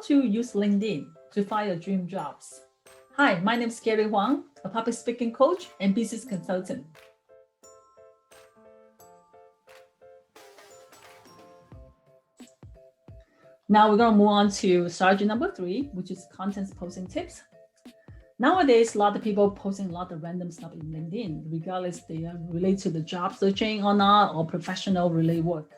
to use LinkedIn to find your dream jobs. Hi, my name is Gary Huang, a public speaking coach and business consultant. Now we're going to move on to strategy number 3, which is content posting tips. Nowadays, a lot of people posting a lot of random stuff in LinkedIn, regardless they are related to the job searching or not, or professional related work.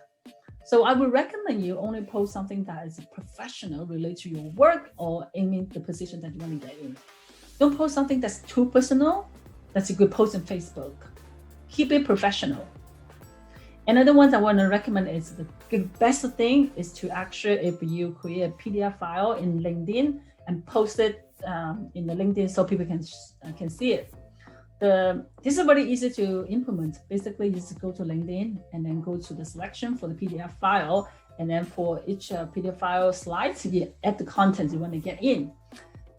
So I would recommend you only post something that is professional related to your work or aiming the position that you want to get in. Don't post something that's too personal. That's a good post on Facebook. Keep it professional. Another one I want to recommend is the best thing is to actually, if you create a PDF file in LinkedIn and post it in the LinkedIn so people can see it. This is very easy to implement. Basically, you just go to LinkedIn and then go to the selection for the PDF file. And then for each PDF file slides, you add the content you want to get in.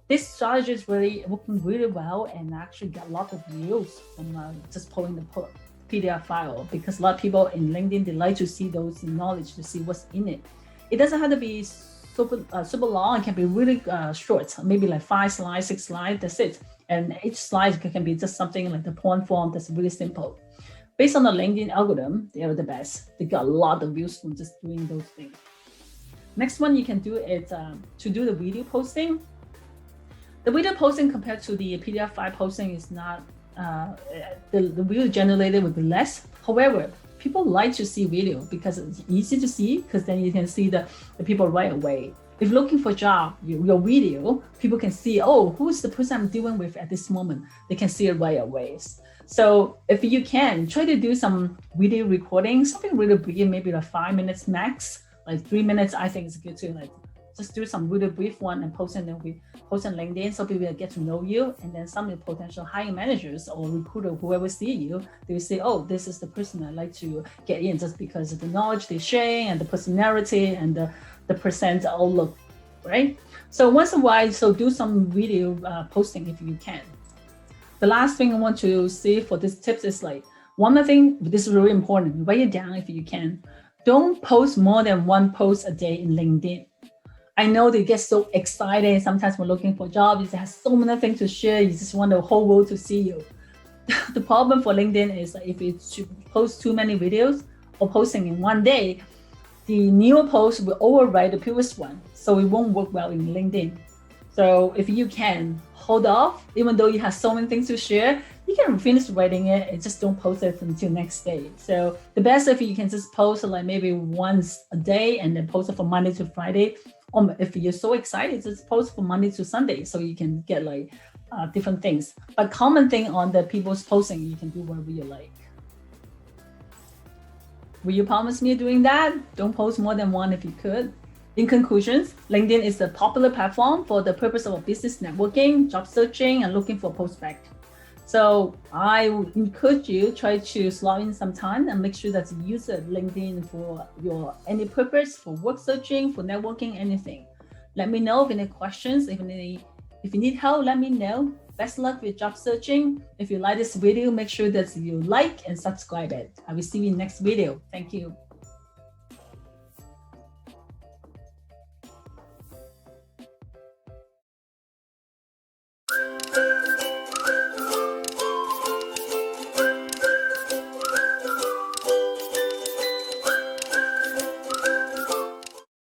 This strategy is really working really well and actually got a lot of views from just pulling the PDF file, because a lot of people in LinkedIn, they like to see those knowledge, to see what's in it. It doesn't have to be super long. It can be really short, maybe like 5 slides, 6 slides, that's it. And each slide can be just something like the point form that's really simple. Based on the LinkedIn algorithm, they are the best. They got a lot of views from just doing those things. Next one you can do is to do the video posting. The video posting compared to the PDF file posting is not, the video generated would be less. However, people like to see video because it's easy to see, because then you can see the people right away. If you're looking for a job, your video, people can see, oh, who's the person I'm dealing with at this moment? They can see it right away. So if you can, try to do some video recording, something really brief, maybe like 5 minutes max, like 3 minutes, I think is good too. Like just do some really brief one and post on LinkedIn so people will get to know you. And then some of the potential hiring managers or recruiter, whoever see you, they will say, oh, this is the person I like to get in just because of the knowledge they share and the personality and the percent outlook, right? So once in a while, so do some video posting if you can. The last thing I want to say for this tips is like, one other thing, this is really important, write it down if you can. Don't post more than 1 post a day in LinkedIn. I know they get so excited. Sometimes when looking for jobs, you have so many things to share. You just want the whole world to see you. The problem for LinkedIn is that if you post too many videos or posting in one day, the new post will override the previous one. So it won't work well in LinkedIn. So if you can hold off, even though you have so many things to share, you can finish writing it and just don't post it until next day. So the best if you can just post like maybe once a day and then post it from Monday to Friday. Or if you're so excited, just post from Monday to Sunday so you can get like different things. But common thing on the people's posting, you can do whatever you like. Will you promise me doing that? Don't post more than 1 if you could. In conclusions, LinkedIn is a popular platform for the purpose of business networking, job searching, and looking for prospects. So I would encourage you try to slot in some time and make sure that you use LinkedIn for your any purpose, for work searching, for networking, anything. Let me know if any questions, if you need help, let me know. Best luck with job searching. If you like this video, make sure that you like and subscribe it. I will see you in next video. Thank you.